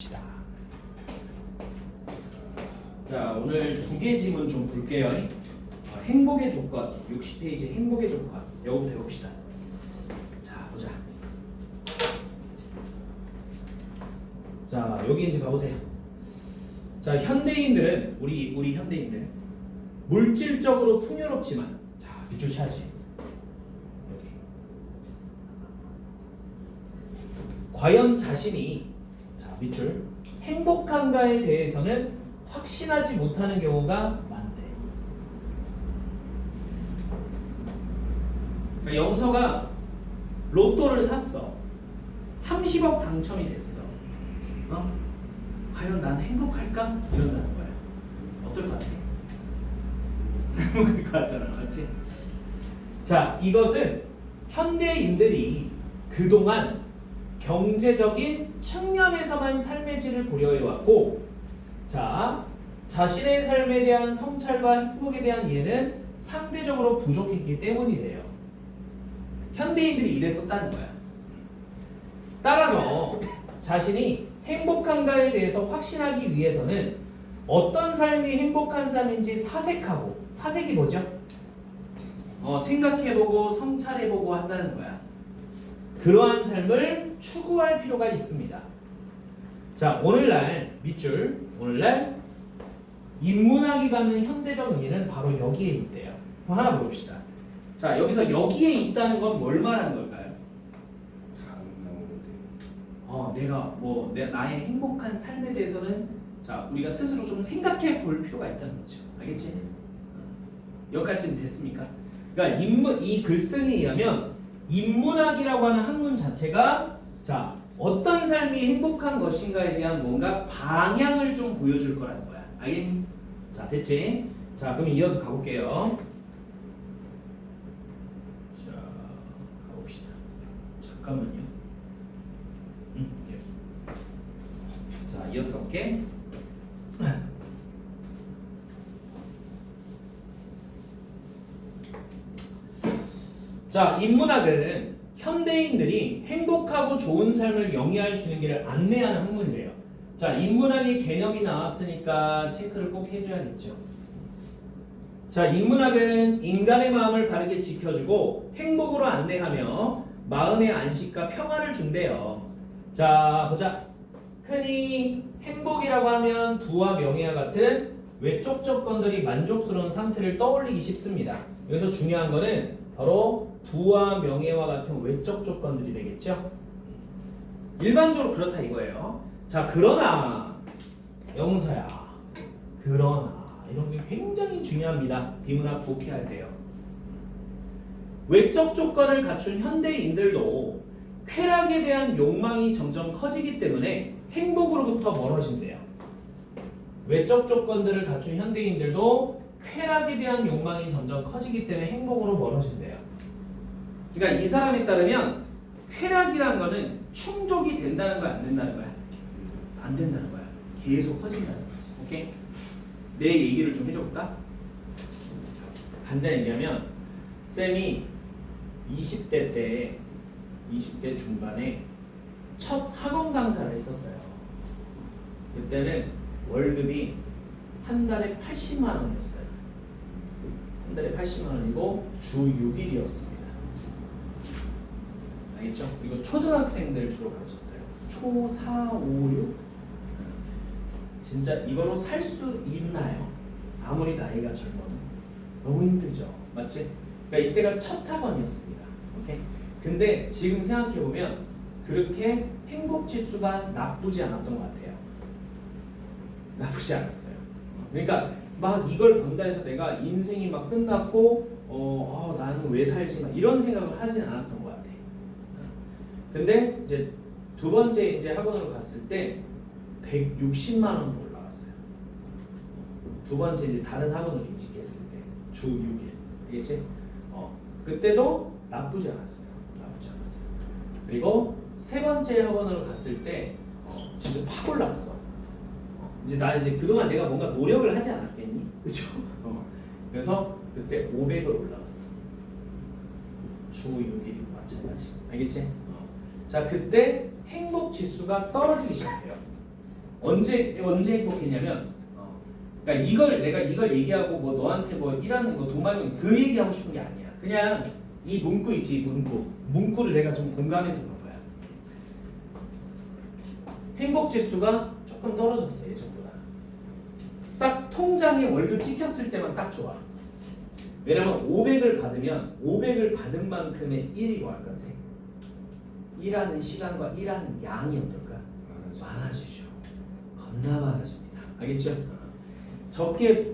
봅시다. 자, 오늘 두 개 지문 좀 볼게요. 행복의 조건, 60페이지 행복의 조건. 이거부터 해봅시다. 자, 보자. 자, 여기 이제 봐보세요. 자, 현대인들은 우리 현대인들 물질적으로 풍요롭지만, 자, 밑줄 쳐야지. 여기. 과연 자신이, 자, 밑줄, 행복한가에 대해서는 확신하지 못하는 경우가 많대. 그러니까 영서가 로또를 샀어. 30억 당첨이 됐어. 과연 난 행복할까? 이런다는 거야. 어떨 것 같아? 행복할 것 같잖아, 맞지? 자, 이것은 현대인들이 그동안 경제적인 측면에서만 삶의 질을 고려해왔고, 자, 자신의 삶에 대한 성찰과 행복에 대한 이해는 상대적으로 부족했기 때문이래요. 현대인들이 이랬었다는 거야. 따라서 자신이 행복한가에 대해서 확신하기 위해서는 어떤 삶이 행복한 삶인지 사색하고, 사색이 뭐죠? 생각해보고 성찰해보고 한다는 거야. 그러한 삶을 추구할 필요가 있습니다. 자, 오늘날 밑줄, 오늘날 인문학이 갖는 현대적 의미는 바로 여기에 있대요. 그럼 하나 봅시다. 자, 여기서 여기에 있다는 건 뭘 말하는 걸까요? 나의 행복한 삶에 대해서는, 자, 우리가 스스로 좀 생각해 볼 필요가 있다는 거죠. 알겠지? 여기까지는 됐습니까? 그러니까 이 글쓴이에 의하면 인문학이라고 하는 학문 자체가, 자, 어떤 삶이 행복한 것인가에 대한 뭔가 방향을 좀 보여줄 거라는 거야. 알겠니? 자, 됐지? 자, 그럼 이어서 가볼게요. 자, 가봅시다. 잠깐만요. 여기. 자, 이어서 가볼게. 자, 인문학은 현대인들이 행복하고 좋은 삶을 영위할 수 있는 길을 안내하는 학문이래요. 자, 인문학의 개념이 나왔으니까 체크를 꼭 해줘야겠죠. 자, 인문학은 인간의 마음을 바르게 지켜주고 행복으로 안내하며 마음의 안식과 평화를 준대요. 자, 보자. 흔히 행복이라고 하면 부와 명예와 같은 외적 조건들이 만족스러운 상태를 떠올리기 쉽습니다. 여기서 중요한 거는 바로 부와 명예와 같은 외적 조건들이 되겠죠. 일반적으로 그렇다 이거예요. 자, 그러나 영서야, 그러나 이런 게 굉장히 중요합니다. 비문학 독해할 때요. 외적 조건을 갖춘 현대인들도 쾌락에 대한 욕망이 점점 커지기 때문에 행복으로부터 멀어진대요. 외적 조건들을 갖춘 현대인들도 쾌락에 대한 욕망이 점점 커지기 때문에 행복으로 멀어진대요. 그러니까 이 사람에 따르면 쾌락이란 거는 충족이 된다는 거야, 안 된다는 거야? 안 된다는 거야. 계속 커진다는 거지. 오케이? 내 얘기를 좀 해줘볼까? 간단히 얘기하면 쌤이 20대 중반에 첫 학원 강사를 했었어요. 그때는 월급이 한 달에 80만 원이었어요. 한 달에 80만 원이고 주 6일이었습니다. 알겠죠? 이거 초등학생들 주로 가르쳤어요. 초 4, 5, 6. 진짜 이거로 살 수 있나요? 아무리 나이가 젊어도 너무 힘들죠. 맞지? 그러니까 이때가 첫 학원이었습니다. 오케이? 근데 지금 생각해보면 그렇게 행복 지수가 나쁘지 않았던 것 같아요. 나쁘지 않았어요. 그러니까 막 이걸 본다 해서 내가 인생이 막 끝났고 나는 왜 살지? 막 이런 생각을 하진 않았던 것 같아. 근데 이제 두 번째 이제 학원으로 갔을 때 160만 원으로 올라갔어요. 두 번째 이제 다른 학원으로 이직했을 때 주 6일. 알겠지? 그때도 나쁘지 않았어요. 그리고 세 번째 학원으로 갔을 때 진짜 팍 올라갔어. 이제 나 이제 그동안 내가 뭔가 노력을 하지 않았겠니? 그죠? 그래서 그때 500을 올라갔어. 주 6일이고 마찬가지. 알겠지? 자, 그때 행복 지수가 떨어지기 시작해요. 언제 행복했냐면 그러니까 이걸 내가 이걸 얘기하고 뭐 너한테 뭐 일하는 거 돈 많이 그 얘기하고 싶은 게 아니야. 그냥 이 문구 있지 문구를 내가 좀 공감해서 볼 거야. 행복 지수가 조금 떨어졌어 예전보다. 딱 통장에 월급 찍혔을 때만 딱 좋아. 왜냐면 500을 받은 만큼의 일이 뭐 할 것 같아? 일하는 시간과 일하는 양이 어떨까? 많아지죠. 겁나 많아집니다. 알겠죠?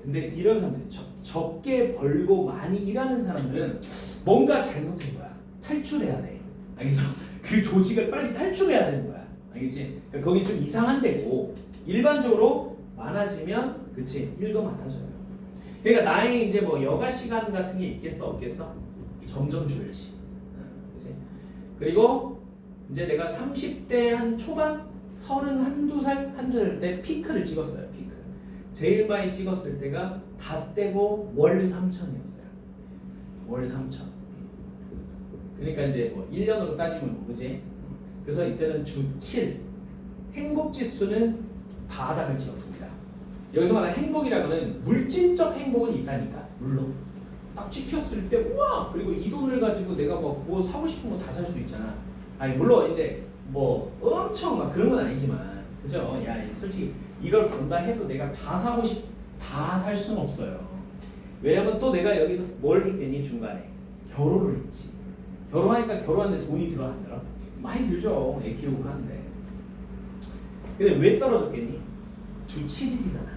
근데 이런 사람들이 적게 벌고 많이 일하는 사람들은 뭔가 잘못된 거야. 탈출해야 돼. 알겠어? 그 조직을 빨리 탈출해야 되는 거야. 알겠지? 그러니까 거기 좀 이상한 데고 일반적으로 많아지면 그치 일도 많아져요. 그러니까 나의 이제 뭐 여가 시간 같은 게 있겠어 없겠어? 점점 줄지. 그치? 그리고 이제 내가 30대 한 초반 31살 때 피크를 찍었어요. 피크. 제일 많이 찍었을 때가 다 떼고 월 3천이었어요. 월 3천. 그러니까 이제 뭐 1년으로 따지면 뭐 그지? 그래서 이때는 주 7. 행복 지수는 바닥을 찍었습니다. 여기서 말하는 행복이라고는 물질적 행복은 있다니까. 물론 딱 찍혔을 때 우와 그리고 이 돈을 가지고 내가 뭐 사고 싶은 거 다 살 수 있잖아. 아니 물론 이제 뭐 엄청 막 그런 건 아니지만 그죠? 야 솔직히 이걸 번다 해도 내가 다 살 수는 없어요. 왜냐면 또 내가 여기서 뭘 했겠니 중간에 결혼을 했지. 결혼하니까 결혼하는데 돈이 들어 안 들어? 많이 들죠. 애 키우고 하는데. 근데 왜 떨어졌겠니? 주 7일이잖아.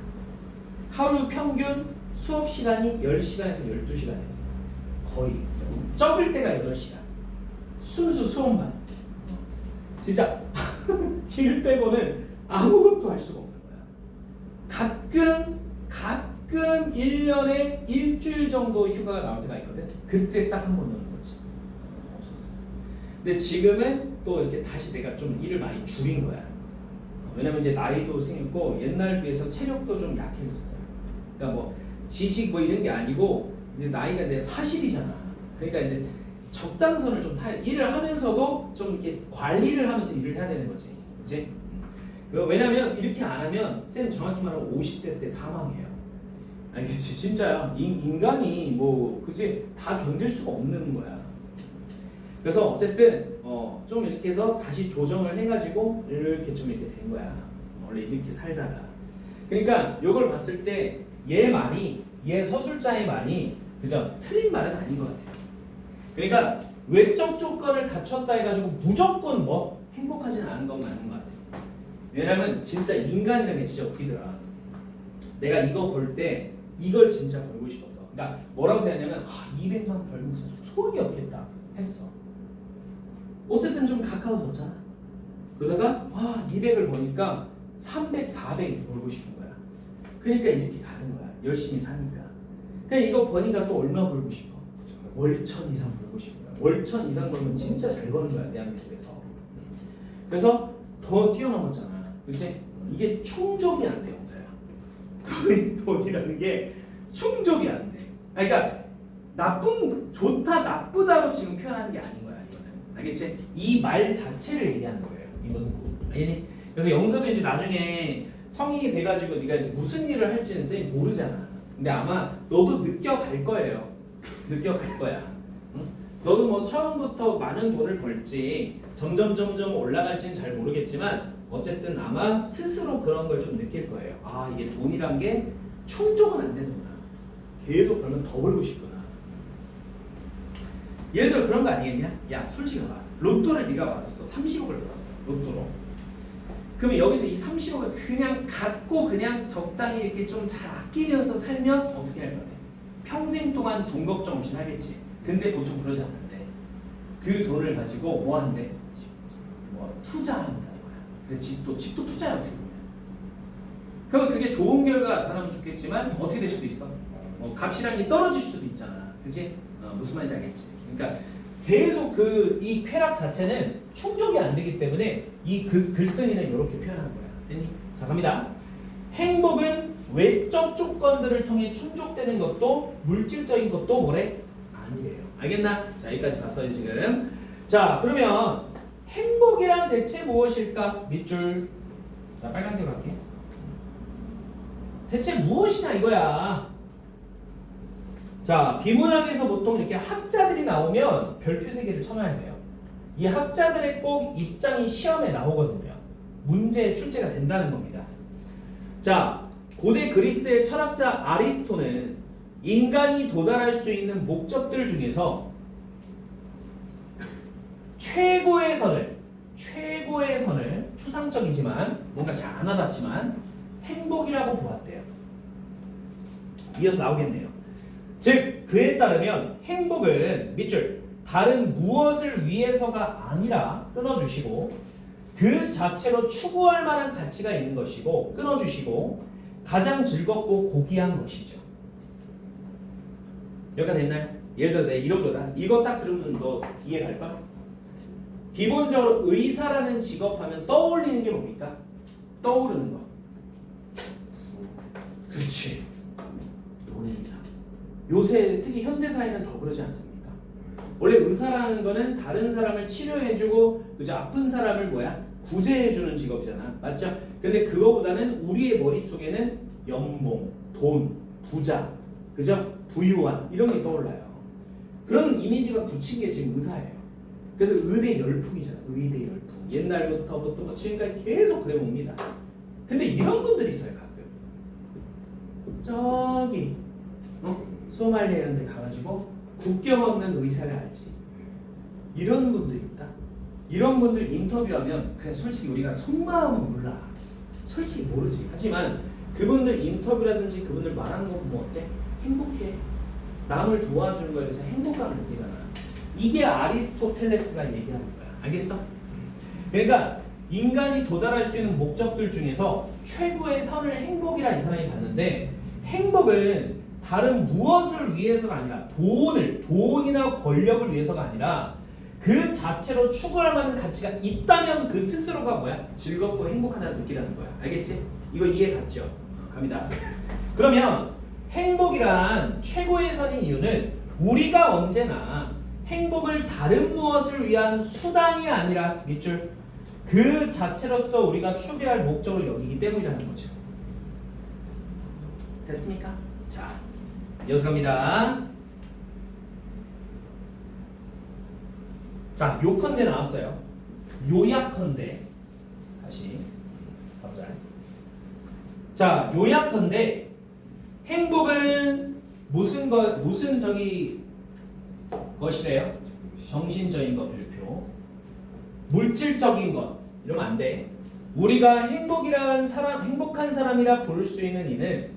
하루 평균 수업 시간이 10시간에서 12시간이었어. 거의 적을 때가 8시간. 순수 수업만. 진짜 일 빼고는 아무것도 할 수가 없는 거야. 가끔 1년에 일주일 정도 휴가가 나올 때가 있거든. 그때 딱 한 번 넣는 거지. 없었어. 근데 지금은 또 이렇게 다시 내가 좀 일을 많이 줄인 거야. 왜냐면 이제 나이도 생겼고 옛날 비해서 체력도 좀 약해졌어요. 그러니까 뭐 지식 뭐 이런 게 아니고 이제 나이가 이제 40이잖아. 그러니까 이제 적당선을 좀 일을 하면서도 좀 이렇게 관리를 하면서 일을 해야 되는 거지. 그치? 왜냐면 이렇게 안 하면 쌤 정확히 말하면 50대 때 사망해요. 알겠지? 진짜야. 인간이 뭐 그치? 다 견딜 수가 없는 거야. 그래서 어쨌든 좀 이렇게 해서 다시 조정을 해가지고 이렇게 좀 이렇게 된 거야. 원래 이렇게 살다가. 그러니까 이걸 봤을 때 얘 서술자의 말이 그죠? 틀린 말은 아닌 것 같아요. 그러니까 외적 조건을 갖췄다 해가지고 무조건 뭐 행복하지는 않은 건 맞는 것 같아요. 왜냐면 진짜 인간이라는 게 진짜 웃기더라. 내가 이거 볼 때 이걸 진짜 벌고 싶었어. 그러니까 뭐라고 생각하냐면 200만 벌면 진짜 소원이 없겠다 했어. 어쨌든 좀 가까워졌잖아. 그러다가 200을 버니까 300, 400 벌고 싶은 거야. 그러니까 이렇게 가는 거야. 열심히 사니까. 그러니까 이거 버니까 또 얼마 벌고 싶어? 월천 이상 벌고 싶은 거야. 월천 이상 벌면 진짜 잘 버는 거야 대한민국에서. 그래서 더 뛰어넘었잖아. 그치? 이게 충족이 안 돼, 영사야. 돈이라는 게 충족이 안 돼. 그러니까 좋다, 나쁘다로 지금 표현하는 게 아닌 거야, 이거는. 알겠지? 이 말 자체를 얘기하는 거예요, 이번 구. 알겠니? 그래서 영서도 이제 나중에 성인이 돼가지고 네가 이제 무슨 일을 할지는 쌤이 모르잖아. 근데 아마 너도 느껴갈 거예요. 느껴갈 거야. 응? 너도 뭐 처음부터 많은 돈을 벌지 점점 올라갈지는 잘 모르겠지만 어쨌든 아마 스스로 그런 걸 좀 느낄 거예요. 이게 돈이란 게 충족은 안 되는구나. 계속 벌면 더 벌고 싶구나. 예를 들어 그런 거 아니겠냐? 야 솔직히 봐봐. 로또를 네가 맞았어. 30억을 벌었어. 로또로. 그러면 여기서 이 30억을 그냥 갖고 그냥 적당히 이렇게 좀 잘 아끼면서 살면 어떻게 할 거야? 평생 동안 돈 걱정 없이 살겠지. 근데 보통 그러지 않는데 그 돈을 가지고 뭐 한대? 뭐 투자한다는 거야. 근데 집도 투자야 어떻게 보면. 그러면 그게 좋은 결과 나타나면 좋겠지만 어떻게 될 수도 있어. 값이랑이 떨어질 수도 있잖아. 그치? 무슨 말인지 알겠지? 그러니까 계속 이 쾌락 자체는 충족이 안 되기 때문에 이 글쓴이는 이렇게 표현한 거야. 됐니? 자 갑니다. 행복은 외적 조건들을 통해 충족되는 것도 물질적인 것도 뭐래? 아니래요. 알겠나? 자 여기까지 봤어요 지금. 자 그러면 행복이란 대체 무엇일까? 밑줄. 자, 빨간색 할게. 대체 무엇이냐 이거야. 자, 비문학에서 보통 이렇게 학자들이 나오면 별표 3개를 쳐놔야 돼요. 이 학자들의 꼭 입장이 시험에 나오거든요. 문제에 출제가 된다는 겁니다. 자, 고대 그리스의 철학자 아리스토는 인간이 도달할 수 있는 목적들 중에서 최고의 선을 추상적이지만 뭔가 잘 안 와닿지만 행복이라고 보았대요. 이어서 나오겠네요. 즉 그에 따르면 행복은 밑줄 다른 무엇을 위해서가 아니라 끊어주시고 그 자체로 추구할 만한 가치가 있는 것이고 끊어주시고 가장 즐겁고 고귀한 것이죠. 여기까지 됐나요? 예를 들어 내가 이런 거다. 이거 딱 들으면 너 이해 갈까? 기본적으로 의사라는 직업 하면 떠올리는 게 뭡니까? 떠오르는 거. 그렇지. 돈입니다. 요새 특히 현대사회는 더 그러지 않습니까? 원래 의사라는 거는 다른 사람을 치료해주고 그저 아픈 사람을 구제해주는 직업이잖아. 맞죠? 근데 그거보다는 우리의 머릿속에는 연봉, 돈, 부자, 그죠? 부유한 이런 게 떠올라요. 그런 이미지가 굳힌 게 지금 의사예요. 그래서 의대 열풍이잖아. 의대 열풍. 옛날부터 지금까지 계속 그래 옵니다. 근데 이런 분들이 있어요. 가끔. 저기 소말리아 이런 데 가가지고 국경 없는 의사를 알지. 이런 분들이 있다. 이런 분들 인터뷰하면 그냥 솔직히 우리가 속마음은 몰라. 솔직히 모르지. 하지만 그분들 인터뷰라든지 그분들 말하는 거 보면 어때? 행복해. 남을 도와주는 거에 대해서 행복감을 느끼잖아. 이게 아리스토텔레스가 얘기하는 거야. 알겠어? 그러니까 인간이 도달할 수 있는 목적들 중에서 최고의 선을 행복이라 이 사람이 봤는데 행복은 다른 무엇을 위해서가 아니라 돈이나 권력을 위해서가 아니라 그 자체로 추구할 만한 가치가 있다면 그 스스로가 즐겁고 행복하다는 느끼라는 거야. 알겠지? 이거 이해 갔죠? 갑니다. 그러면 행복이란 최고의 선인 이유는 우리가 언제나 행복을 다른 무엇을 위한 수단이 아니라 밑줄 그 자체로서 우리가 추구할 목적을 여기기 때문이라는 거죠. 됐습니까? 자, 이어서 갑니다. 자, 요컨대 나왔어요. 요약컨대 다시 가보자. 자, 요약컨대 행복은 무슨 것이래요? 정신적인 것 별표. 물질적인 것 이러면 안 돼. 우리가 행복한 사람이라 부를 수 있는 이는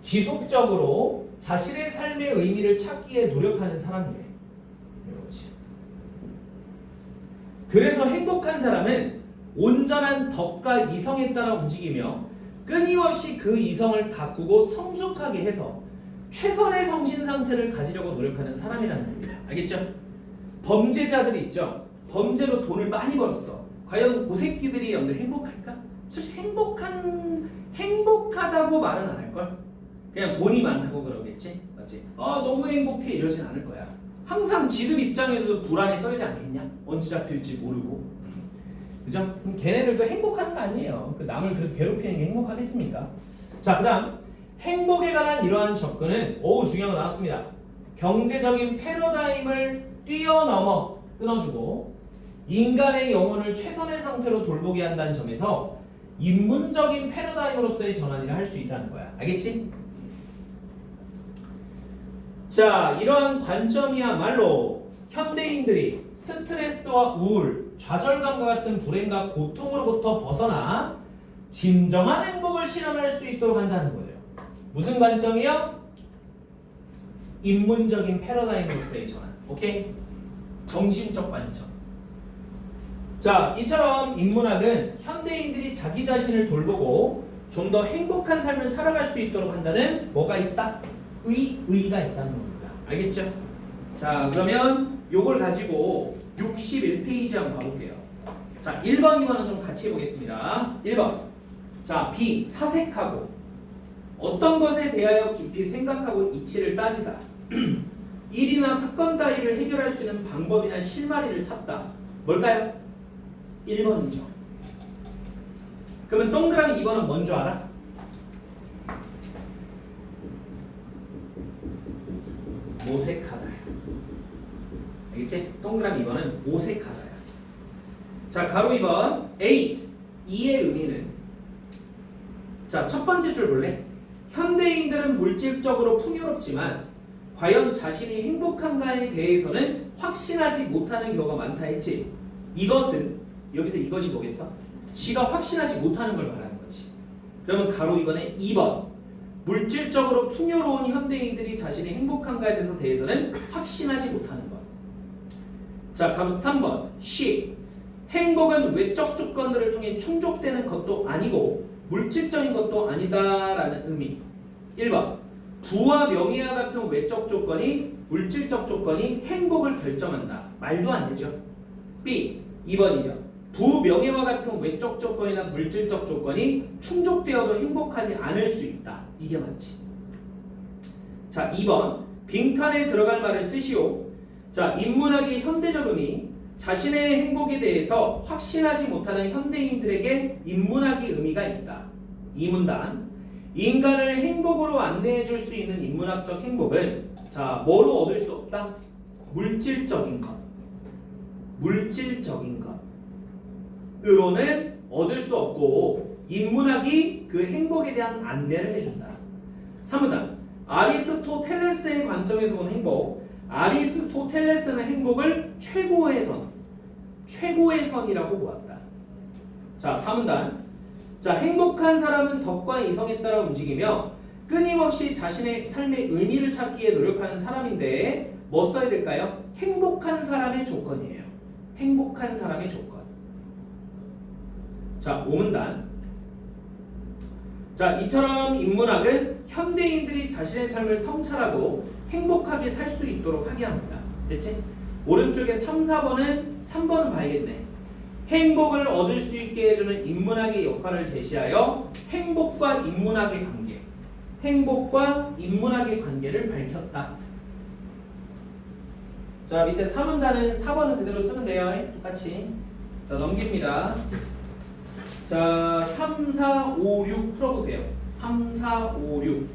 지속적으로 자신의 삶의 의미를 찾기에 노력하는 사람이래. 이거지. 그래서 행복한 사람은 온전한 덕과 이성에 따라 움직이며 끊임없이 그 이성을 가꾸고 성숙하게 해서 최선의 정신 상태를 가지려고 노력하는 사람이라는 겁니다. 알겠죠? 범죄자들이 있죠. 범죄로 돈을 많이 벌었어. 과연 그 새끼들이 여러분들 행복할까? 솔직히 행복하다고 말은 안 할걸? 그냥 돈이 많다고 그러겠지? 맞지? 너무 행복해 이러진 않을 거야. 항상 지들 입장에서도 불안에 떨지 않겠냐? 언제 잡힐지 모르고. 그죠? 그럼 걔네들도 행복하는 거 아니에요. 남을 그렇게 괴롭히는 게 행복하겠습니까? 자, 그 다음 행복에 관한 이러한 접근은 중요한 거 나왔습니다. 경제적인 패러다임을 뛰어넘어 끊어주고 인간의 영혼을 최선의 상태로 돌보게 한다는 점에서 인문적인 패러다임으로서의 전환이라 할 수 있다는 거야. 알겠지? 자, 이러한 관점이야말로 현대인들이 스트레스와 우울, 좌절감과 같은 불행과 고통으로부터 벗어나 진정한 행복을 실현할 수 있도록 한다는 거예요. 무슨 관점이요? 인문적인 패러다임으로서의 전환. 오케이? 정신적 관점. 자, 이처럼 인문학은 현대인들이 자기 자신을 돌보고 좀 더 행복한 삶을 살아갈 수 있도록 한다는 뭐가 있다? 의의가 있다는 겁니다. 알겠죠? 자, 그러면 요걸 가지고 61페이지 한번 봐볼게요. 자, 1번, 2번은 좀 같이 해보겠습니다. 1번. 자, B. 사색하고 어떤 것에 대하여 깊이 생각하고 이치를 따지다. 일이나 사건 따위를 해결할 수 있는 방법이나 실마리를 찾다. 뭘까요? 1번이죠. 그러면 동그라미 2번은 뭔 줄 알아? 모색하다. 알겠지? 동그라미 2번은 모색하다야. 자, 가로 2번 A. 이의 의미는, 자, 첫 번째 줄 볼래? 현대인들은 물질적으로 풍요롭지만 과연 자신이 행복한가에 대해서는 확신하지 못하는 경우가 많다 했지. 이것은, 여기서 이것이 뭐겠어? 지가 확신하지 못하는 걸 말하는 거지. 그러면 가로 2번에 2번. 물질적으로 풍요로운 현대인들이 자신이 행복한가에 대해서는 확신하지 못하는 것. 자, 가로 3번. she. 행복은 외적 조건들을 통해 충족되는 것도 아니고 물질적인 것도 아니다라는 의미. 1번. 부와 명예와 같은 외적 조건이, 물질적 조건이 행복을 결정한다. 말도 안 되죠. B. 2번이죠. 부, 명예와 같은 외적 조건이나 물질적 조건이 충족되어도 행복하지 않을 수 있다. 이게 맞지. 자, 2번. 빈칸에 들어갈 말을 쓰시오. 자, 인문학의 현대적 의미. 자신의 행복에 대해서 확신하지 못하는 현대인들에게 인문학의 의미가 있다. 이 문단. 인간을 행복으로 안내해 줄 수 있는 인문학적 행복은, 자, 뭐로 얻을 수 없다? 물질적인 것. 물질적인 것으로는 얻을 수 없고 인문학이 그 행복에 대한 안내를 해준다. 3문단. 아리스토텔레스의 관점에서 본 행복. 아리스토텔레스는 행복을 최고의 선이라고 보았다. 자, 4문단. 자, 행복한 사람은 덕과 이성에 따라 움직이며 끊임없이 자신의 삶의 의미를 찾기에 노력하는 사람인데 뭐 써야 될까요? 행복한 사람의 조건이에요. 행복한 사람의 조건. 자, 5문단. 자, 이처럼 인문학은 현대인들이 자신의 삶을 성찰하고 행복하게 살 수 있도록 하게 합니다. 됐지? 오른쪽에 3, 4번은 3번은 봐야겠네. 행복을 얻을 수 있게 해주는 인문학의 역할을 제시하여 행복과 인문학의 관계, 행복과 인문학의 관계를 밝혔다. 자, 밑에 3문단은 4번은 그대로 쓰면 돼요. 똑같이. 자, 넘깁니다. 자, 3, 4, 5, 6 풀어보세요. 3, 4, 5, 6.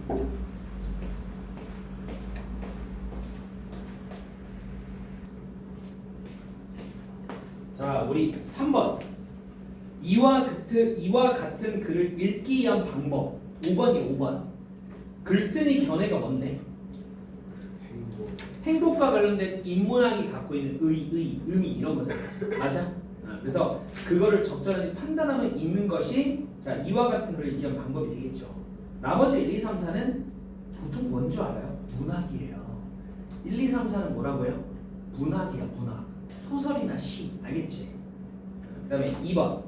자, 우리 3번. 이와 같은 글을 읽기 위한 방법. 5번이 5번. 글쓴이 견해가 뭔데? 행복과 관련된 인문학이 갖고 있는 의미 이런 거잖아. 맞아? 그래서 그거를 적절하게 판단하면 읽는 것이, 자, 이와 같은 글을 읽기 위한 방법이 되겠죠. 나머지 1, 2, 3, 4는 보통 뭔 줄 알아요? 문학이에요. 1, 2, 3, 4는 뭐라고요? 문학이야, 문학. 소설이나 시. 알겠지? 그 다음에 2번.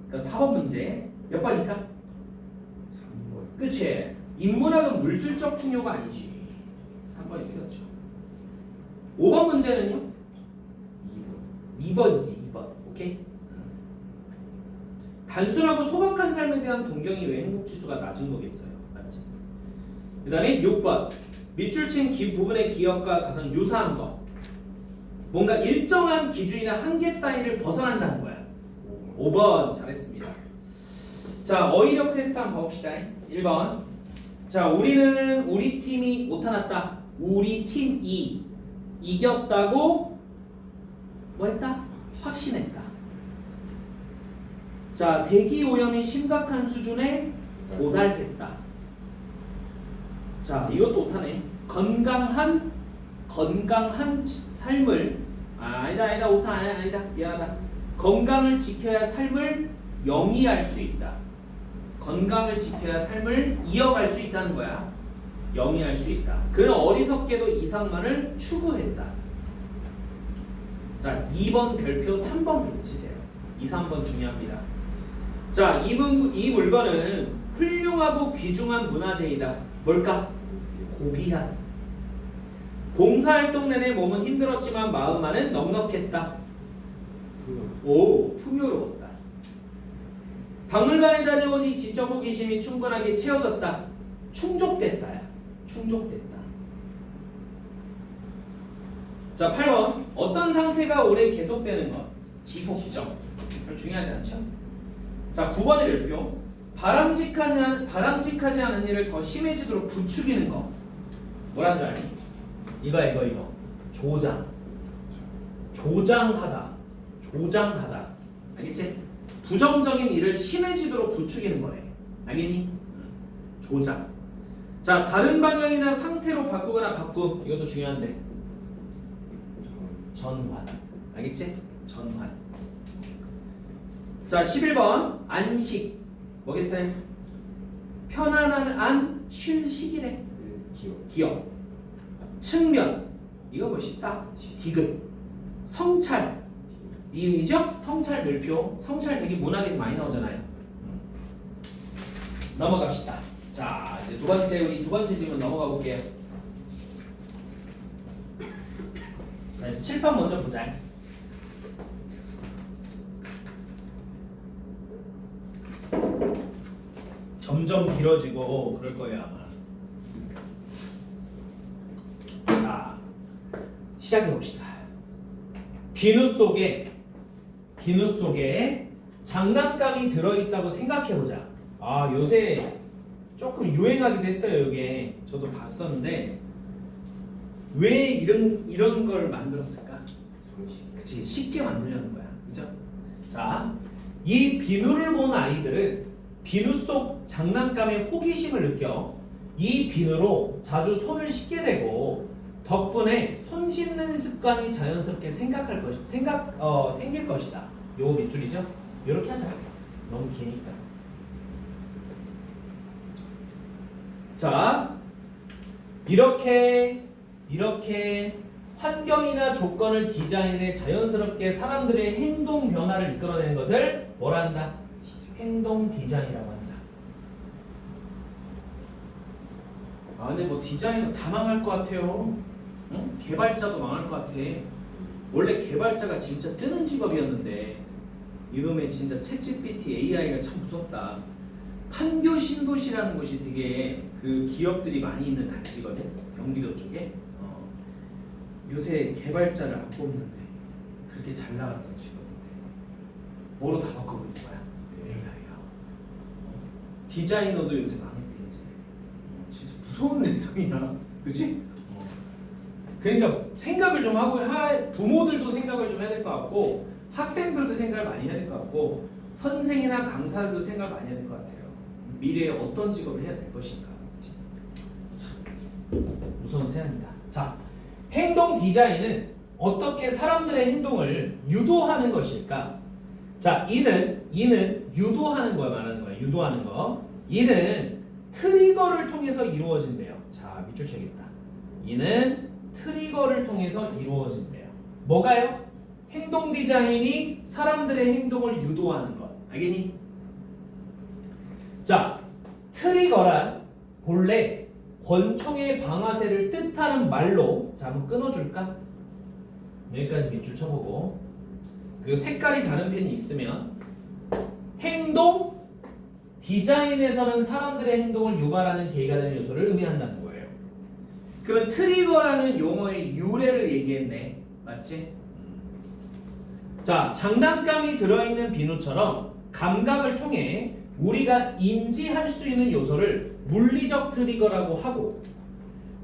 그러니까 4번 문제. 몇 번일까? 3번. 그치? 인문학은 물질적 풍요가 아니지. 3번이 틀렸죠. 5번 문제는요? 2번이지. 2번. 오케이? 단순하고 소박한 삶에 대한 동경이 왜 행복지수가 낮은 거겠어요? 맞지? 그 다음에 6번. 밑줄친 부분의 기억과 가장 유사한 거. 뭔가 일정한 기준이나 한계 따위를 벗어난다는 거야. 5번 잘했습니다. 자, 어휘력 테스트 한번 봐봅시다. 1번. 자, 우리 팀이 오타났다. 우리 팀이 이겼다고 뭐 했다? 확신했다. 자, 대기 오염이 심각한 수준에 도달했다. 자, 이것도 오타네. 건강한 삶을, 아니다 오타 아니다 미안하다. 건강을 지켜야 삶을 영위할 수 있다. 건강을 지켜야 삶을 이어갈 수 있다는 거야. 영위할 수 있다. 그는 어리석게도 이상만을 추구했다. 자, 2번 별표 3번 붙이세요. 2, 3번 중요합니다. 자, 이 물건은 훌륭하고 귀중한 문화재이다. 뭘까? 고귀한. 봉사활동 내내 몸은 힘들었지만 마음만은 넉넉했다. 오, 풍요로웠다. 박물관에 다녀오니 지적 호기심이 충분하게 채워졌다. 충족됐다야. 충족됐다. 자, 8번. 어떤 상태가 오래 계속되는 것? 지속적. 중요하지 않죠? 자, 9번의 별표. 바람직하지 않은 일을 더 심해지도록 부추기는 거. 뭐라는 줄 알니? 이거. 조장하다. 알겠지? 부정적인 일을 심해지도록 부추기는 거래. 알겠니? 조장. 자, 다른 방향이나 상태로 바꾸거나 바꿈. 이것도 중요한데. 전환. 알겠지? 전환. 자, 11번. 안식. 뭐겠어요? 편안한 안, 쉴 시기래. 기억. 측면. 이거 뭐 쉽다. 디귿. 성찰. 이음이죠? 성찰 별표. 성찰 되게 문학에서 많이 나오잖아요. 넘어갑시다. 자, 이제 우리 두 번째 질문 넘어가 볼게요. 자, 이제 칠판 먼저 보자. 점점 길어지고 그럴 거예요 아마. 자, 시작해 봅시다. 비누 속에 장난감이 들어있다고 생각해 보자. 아, 요새 조금 유행하기도 했어요. 이게 저도 봤었는데 왜 이런 걸 만들었을까? 그치, 쉽게 만들려는 거야. 그죠? 자, 이 비누를 본 아이들은 비누 속 장난감에 호기심을 느껴 이 비누로 자주 손을 씻게 되고 덕분에 손 씻는 습관이 자연스럽게 생길 것이다. 요거 밑줄이죠? 요렇게 하자. 너무 기니까. 자, 이렇게 환경이나 조건을 디자인해 자연스럽게 사람들의 행동 변화를 이끌어내는 것을 뭐라 한다? 행동 디자인이라고 한다. 아, 근데 뭐 디자인은 다 망할 것 같아요. 응? 개발자도 망할 것 같아. 원래 개발자가 진짜 뜨는 직업이었는데 이놈의 진짜 챗GPT AI가 참 무섭다. 판교 신도시라는 곳이 되게 그 기업들이 많이 있는 단지거든. 경기도 쪽에. 요새 개발자를 안 뽑는데 그렇게 잘 나갔던 직업인데 뭐로 다 바꿔버린 거야? AI야. 디자이너도 요새 망했대 이제. 진짜 무서운 세상이야. 그치? 그러니까 생각을 좀 하고 부모들도 생각을 좀 해야 될 것 같고 학생들도 생각을 많이 해야 될 것 같고 선생이나 강사들도 생각을 많이 해야 될 것 같아요. 미래에 어떤 직업을 해야 될 것인가. 그치? 참 무서운 세상이다. 자, 행동 디자인은 어떻게 사람들의 행동을 유도하는 것일까? 자, 이는 유도하는 거 말하는 거야. 유도하는 거. 이는 트리거를 통해서 이루어진대요. 자, 밑줄 쳐야겠다. 이는 트리거를 통해서 이루어진대요. 뭐가요? 행동 디자인이 사람들의 행동을 유도하는 것. 알겠니? 자, 트리거란 본래 권총의 방아쇠를 뜻하는 말로, 자, 한번 끊어줄까? 여기까지 밑줄 쳐보고, 그리고 색깔이 다른 펜이 있으면 행동 디자인에서는 사람들의 행동을 유발하는 계기가 되는 요소를 의미한다는 거예요. 그럼 트리거라는 용어의 유래를 얘기했네. 맞지? 자, 장난감이 들어있는 비누처럼 감각을 통해 우리가 인지할 수 있는 요소를 물리적 트리거라고 하고,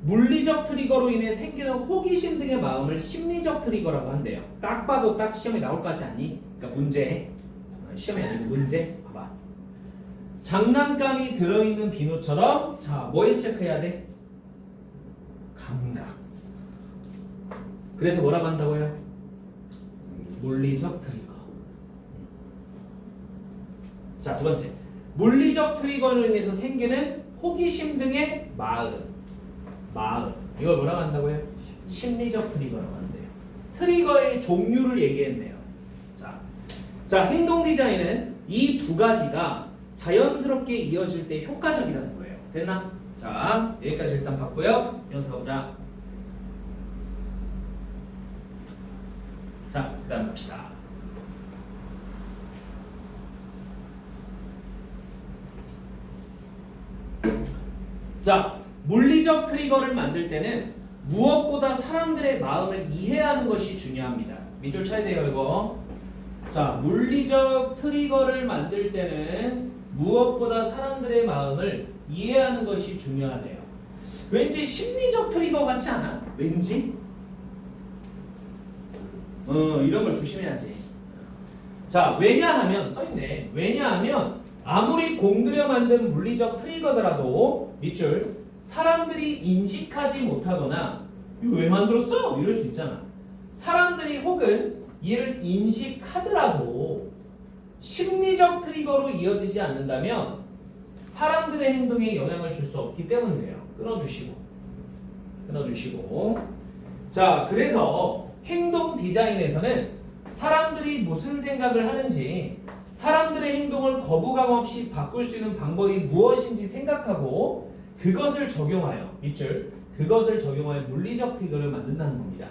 물리적 트리거로 인해 생기는 호기심 등의 마음을 심리적 트리거라고 한대요. 딱 봐도 딱 시험에 나올 것 같지 않니? 그러니까 문제, 시험이 아니고 문제. 봐봐. 장난감이 들어있는 비누처럼, 자, 뭐에 체크해야 돼? 감각. 그래서 뭐라고 한다고요? 물리적 트리거. 자, 두 번째. 물리적 트리거로 인해서 생기는 호기심 등의 마음. 이걸 뭐라고 한다고요? 심리적 트리거라고 한대요. 트리거의 종류를 얘기했네요. 자, 행동 디자인은 이 두 가지가 자연스럽게 이어질 때 효과적이라는 거예요. 됐나? 자, 여기까지 일단 봤고요. 이어서 가보자. 자, 그 다음 갑시다. 자, 물리적 트리거를 만들 때는 무엇보다 사람들의 마음을 이해하는 것이 중요합니다. 밑줄 쳐야 돼요, 이거. 자, 물리적 트리거를 만들 때는 무엇보다 사람들의 마음을 이해하는 것이 중요하네요. 왠지 심리적 트리거 같지 않아? 왠지? 이런 걸 조심해야지. 자, 왜냐하면 써있네. 왜냐하면 아무리 공들여 만든 물리적 트리거더라도 밑줄 사람들이 인식하지 못하거나 이거 왜 만들었어? 이럴 수 있잖아. 사람들이 혹은 이를 인식하더라도 심리적 트리거로 이어지지 않는다면 사람들의 행동에 영향을 줄 수 없기 때문이에요. 끊어주시고 자, 그래서 행동 디자인에서는 사람들이 무슨 생각을 하는지 사람들의 행동을 거부감 없이 바꿀 수 있는 방법이 무엇인지 생각하고 그것을 적용하여 밑줄 그것을 적용하여 물리적 트리거를 만든다는 겁니다.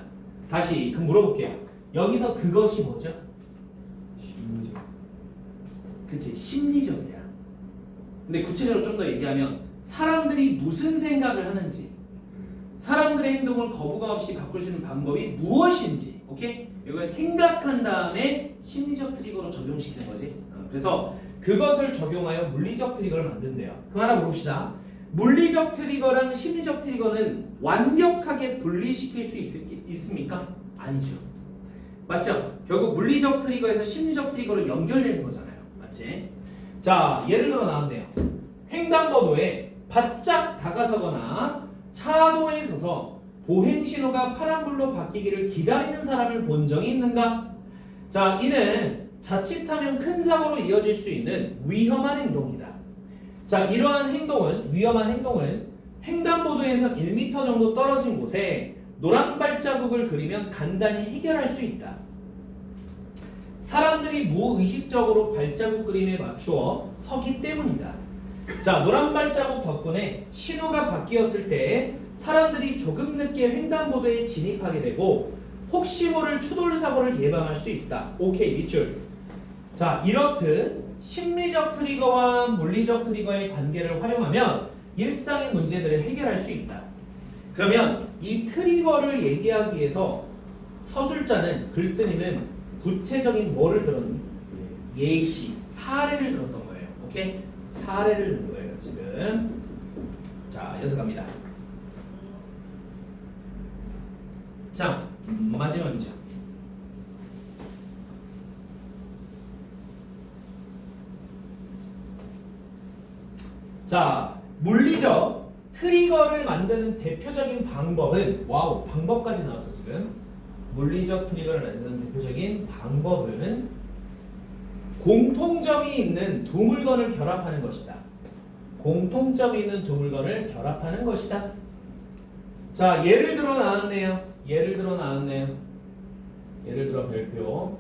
다시 그럼 물어볼게요. 여기서 그것이 뭐죠? 심리적. 그치, 심리적이야. 근데 구체적으로 좀 더 얘기하면 사람들이 무슨 생각을 하는지 사람들의 행동을 거부감 없이 바꿀 수 있는 방법이 무엇인지 오케이? 이걸 생각한 다음에 심리적 트리거로 적용시키는 거지. 그래서 그것을 적용하여 물리적 트리거를 만든대요. 그럼 하나 물어봅시다. 물리적 트리거랑 심리적 트리거는 완벽하게 분리시킬 수 있습니까? 아니죠. 맞죠? 결국 물리적 트리거에서 심리적 트리거로 연결되는 거잖아요. 맞지? 자, 예를 들어 나왔네요. 횡단보도에 바짝 다가서거나 차도에 서서 보행 신호가 파란불로 바뀌기를 기다리는 사람을 본 적이 있는가? 자, 이는 자칫하면 큰 사고로 이어질 수 있는 위험한 행동이다. 자, 이러한 행동은 위험한 행동은 횡단보도에서 1m 정도 떨어진 곳에 노란 발자국을 그리면 간단히 해결할 수 있다. 사람들이 무의식적으로 발자국 그림에 맞추어 서기 때문이다. 자, 노란 발자국 덕분에 신호가 바뀌었을 때 사람들이 조금 늦게 횡단보도에 진입하게 되고 혹시 모를 추돌 사고를 예방할 수 있다. 오케이, 밑줄. 자, 이렇듯 심리적 트리거와 물리적 트리거의 관계를 활용하면 일상의 문제들을 해결할 수 있다. 그러면 이 트리거를 얘기하기 위해서 서술자는 글쓴이는 구체적인 뭐를 들었니? 예시, 사례를 들었던 거예요. 오케이? 사례를 든 거예요, 지금. 자, 이어서 갑니다. 자, 마지막이죠. 자, 물리적 트리거를 만드는 대표적인 방법은 와우, 방법까지 나왔어 지금. 물리적 트리거를 만드는 대표적인 방법은 공통점이 있는 두 물건을 결합하는 것이다. 공통점이 있는 두 물건을 결합하는 것이다. 자, 예를 들어 나왔네요. 예를 들어 별표.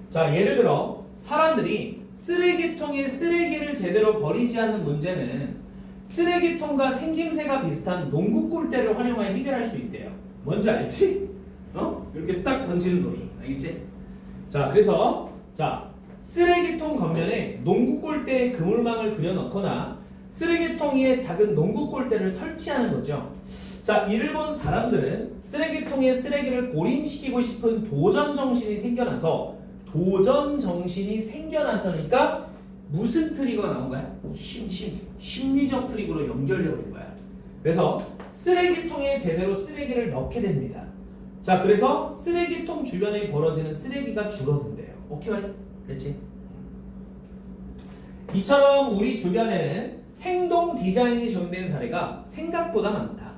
자, 예를 들어 사람들이 쓰레기통에 쓰레기를 제대로 버리지 않는 문제는 쓰레기통과 생김새가 비슷한 농구 골대를 활용하여 해결할 수 있대요. 뭔지 알지? 이렇게 딱 던지는 놀이. 알겠지? 자, 그래서 자, 쓰레기통 겉면에 농구 골대의 그물망을 그려넣거나 쓰레기통 위에 작은 농구 골대를 설치하는 거죠. 자, 이를 본 사람들은 쓰레기통에 쓰레기를 고립시키고 싶은 도전 정신이 생겨나서니까 무슨 트리거가 나온 거야? 심리적 트리거로 연결되어 버린 거야. 그래서 쓰레기통에 제대로 쓰레기를 넣게 됩니다. 자, 그래서 쓰레기통 주변에 벌어지는 쓰레기가 줄어든대요. 오케이? 그렇지? 이처럼 우리 주변에는 행동 디자인이 적용된 사례가 생각보다 많다.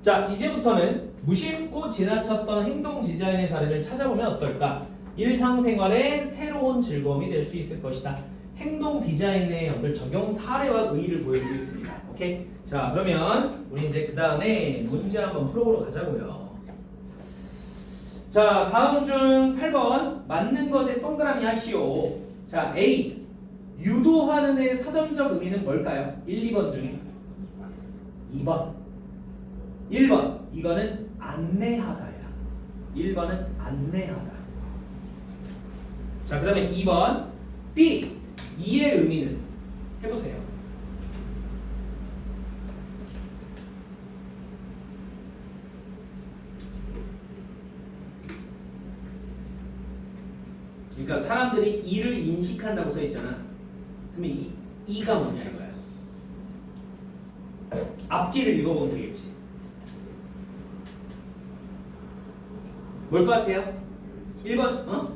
자, 이제부터는 무심코 지나쳤던 행동 디자인의 사례를 찾아보면 어떨까? 일상생활에 새로운 즐거움이 될 수 있을 것이다. 행동 디자인의 연결 적용 사례와 의의를 보여주고 있습니다. 오케이? 자, 그러면 우리 이제 그 다음에 문제 한번 풀어보러 가자고요. 자, 다음 중 8번 맞는 것에 동그라미 하시오. 자, A 유도하는의 사전적 의미는 뭘까요? 1, 2번 중에 2번 1번 이거는 안내하다야. 1번은 안내하다. 자, 그 다음에 2번 B 이의 의미는 해보세요. 그러니까 사람들이 이를 인식한다고 써 있잖아. 그러면 이가 뭐냐 이거야. 앞뒤를 읽어보면 되겠지. 뭘 것 같아요? 1번,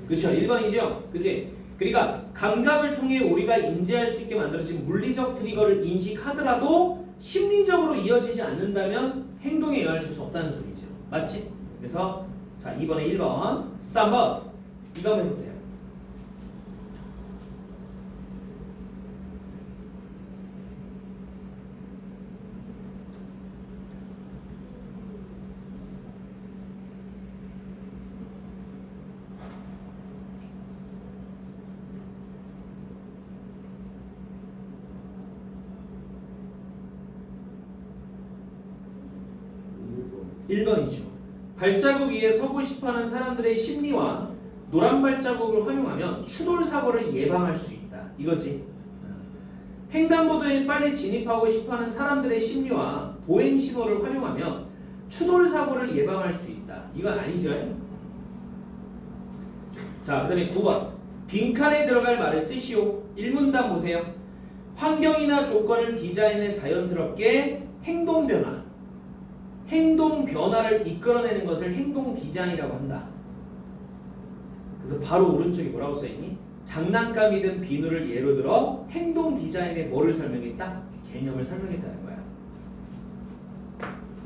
그쵸, 1번이죠? 그치? 그러니까 감각을 통해 우리가 인지할 수 있게 만들어진 물리적 트리거를 인식하더라도 심리적으로 이어지지 않는다면 행동에 영향을 줄 수 없다는 소리죠. 맞지? 그래서 자, 이번에 1번 3번 이거 한번 해보세요. 일번. 1번이죠. 발자국 위에 서고 싶어하는 사람들의 심리와 노란 발자국을 활용하면 추돌 사고를 예방할 수 있다. 이거지. 횡단보도에 빨리 진입하고 싶어하는 사람들의 심리와 보행 신호를 활용하면 추돌 사고를 예방할 수 있다. 이건 아니죠. 자, 그다음에 9번. 빈칸에 들어갈 말을 쓰시오. 1문단 보세요. 환경이나 조건을 디자인해 자연스럽게 행동 변화를 이끌어내는 것을 행동 디자인이라고 한다. 그래서 바로 오른쪽에 뭐라고 써있니? 장난감이든 비누를 예로 들어 행동 디자인의 뭐를 설명했다? 개념을 설명했다는 거야.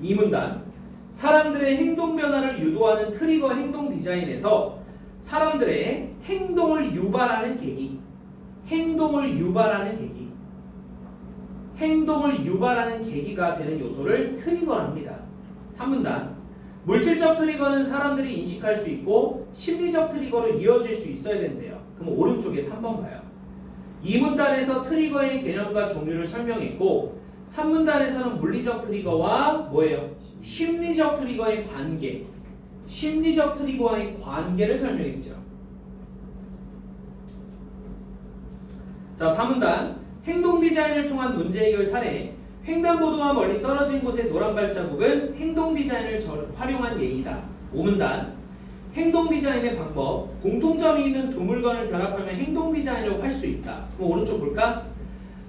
2문단. 사람들의 행동 변화를 유도하는 트리거 행동 디자인에서 사람들의 행동을 유발하는 계기가 되는 요소를 트리거라 합니다. 3문단. 물질적 트리거는 사람들이 인식할 수 있고 심리적 트리거로 이어질 수 있어야 된대요. 그럼 오른쪽에 3번 봐요. 2문단에서 트리거의 개념과 종류를 설명했고 3문단에서는 물리적 트리거와 뭐예요? 심리적 트리거의 관계를 설명했죠. 자, 3문단. 행동 디자인을 통한 문제 해결 사례. 횡단보도와 멀리 떨어진 곳의 노란 발자국은 행동 디자인을 활용한 예이다. 5문단. 행동 디자인의 방법. 공통점이 있는 두 물건을 결합하면 행동 사인을 할 수 있다. 그럼 오른쪽 볼까?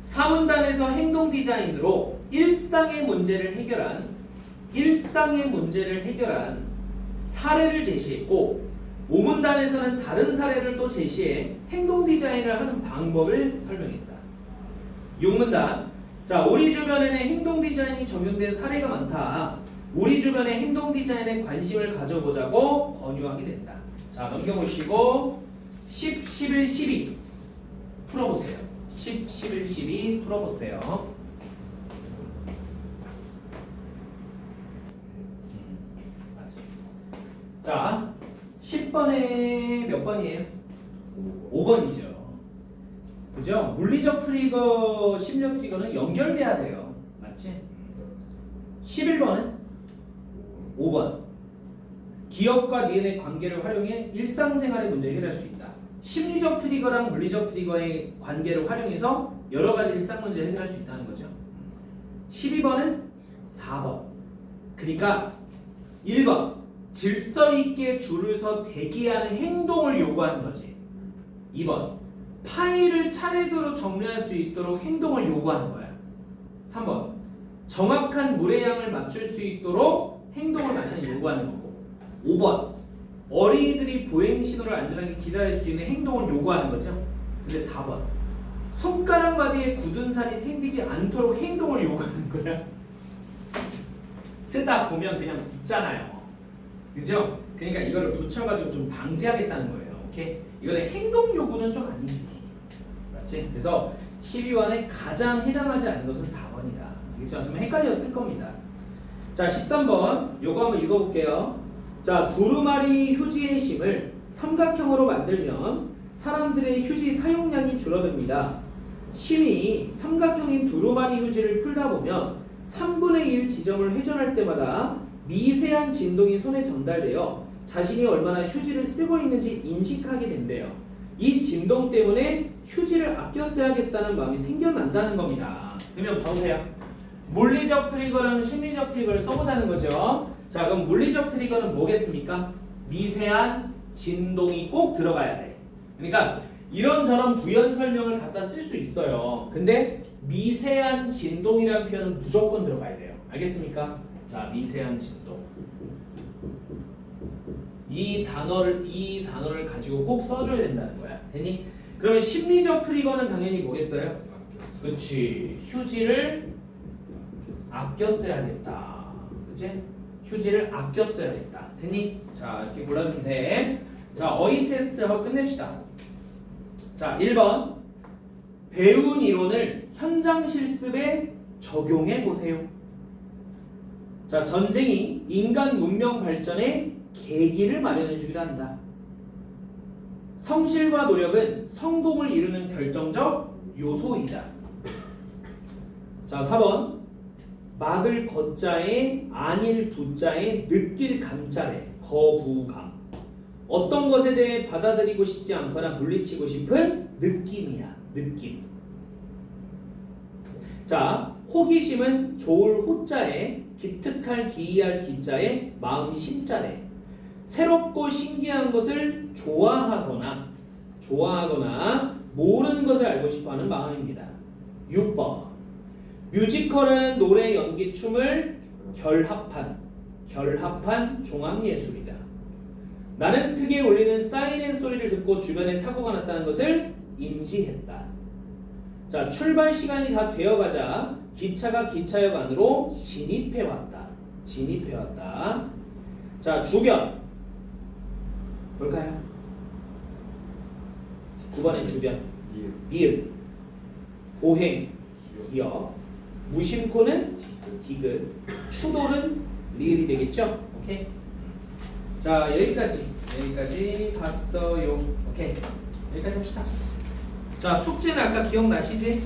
4문단에서 행동 디자인으로 일상의 문제를 해결한 사례를 제시했고 5문단에서는 다른 사례를 또 제시해 행동 디자인을 하는 방법을 설명했다. 6문단. 자, 우리 주변에는 행동 디자인이 적용된 사례가 많다. 우리 주변의 행동 디자인에 관심을 가져보자고 권유하게 된다. 자, 넘겨보시고 10, 11, 12 풀어보세요. 10, 11, 12 풀어보세요. 자, 10번에 몇 번이에요? 5번이죠. 그죠? 물리적 트리거, 심리적 트리거는 연결돼야 돼요. 맞지? 11번은 5번. 기억과 니은의 관계를 활용해 일상생활의 문제를 해결할 수 있다. 심리적 트리거랑 물리적 트리거의 관계를 활용해서 여러 가지 일상 문제를 해결할 수 있다는 거죠. 12번은 4번. 그러니까 1번. 질서 있게 줄을 서 대기하는 행동을 요구하는 거지. 2번. 파일을 차례대로 정리할 수 있도록 행동을 요구하는 거야. 3번. 정확한 물의 양을 맞출 수 있도록 행동을 마찬가지 요구하는 거고. 5번. 어린이들이 보행 신호를 안전하게 기다릴 수 있는 행동을 요구하는 거죠. 근데 4번. 손가락 마디에 굳은 살이 생기지 않도록 행동을 요구하는 거야. 쓰다 보면 그냥 붙잖아요. 그죠? 그러니까 이거를 붙여가지고 좀 방지하겠다는 거예요. 오케이? 이거는 행동 요구는 좀 아니지. 맞지? 그래서 12번에 가장 해당하지 않는 것은 4번이다. 그렇죠? 좀 헷갈렸을 겁니다. 자, 13번 요거 한번 읽어볼게요. 자, 두루마리 휴지의 심을 삼각형으로 만들면 사람들의 휴지 사용량이 줄어듭니다. 심이 삼각형인 두루마리 휴지를 풀다 보면 3분의 1 지점을 회전할 때마다 미세한 진동이 손에 전달되어 자신이 얼마나 휴지를 쓰고 있는지 인식하게 된대요. 이 진동 때문에 휴지를 아껴 써야겠다는 마음이 생겨난다는 겁니다. 그러면 봐보세요. 물리적 트리거랑 심리적 트리거를 써보자는 거죠. 자, 그럼 물리적 트리거는 뭐겠습니까? 미세한 진동이 꼭 들어가야 돼. 그러니까 이런저런 부연 설명을 갖다 쓸 수 있어요. 근데 미세한 진동이라는 표현은 무조건 들어가야 돼요. 알겠습니까? 자, 미세한 진동. 이 단어를 가지고 꼭 써줘야 된다는 거야. 됐니? 그러면 심리적 트리거는 당연히 뭐겠어요? 그치. 휴지를 아껴 써야겠다. 그치? 휴지를 아껴 써야겠다. 됐니? 자, 이렇게 골라주면 돼. 자, 어휘 테스트하고 끝냅시다. 자, 1번. 배운 이론을 현장 실습에 적용해 보세요. 자, 전쟁이 인간 문명 발전의 계기를 마련해 주기도 한다. 성실과 노력은 성공을 이루는 결정적 요소이다. 자, 4번. 막을 거자에 안일 부자에 느낄 감자에 거부감. 어떤 것에 대해 받아들이고 싶지 않거나 물리치고 싶은 느낌이야. 느낌. 자, 호기심은 좋을 호자에 기특할 기이할 기자에 마음 심자에 새롭고 신기한 것을 좋아하거나 모르는 것을 알고 싶어하는 마음입니다. 6번. 뮤지컬은 노래, 연기, 춤을 결합한 종합예술이다. 나는 크게 울리는 사이렌 소리를 듣고 주변에 사고가 났다는 것을 인지했다. 자, 출발 시간이 다 되어가자 기차가 기차역 안으로 진입해왔다. 자, 주변 뭘까요? 9번의 주변 이응 보행 기억 무심코는 디귿 추돌은 리을이 되겠죠? 오케이. 자, 여기까지 봤어요. 오케이. 여기까지 합시다. 자, 숙제는 아까 기억나시지?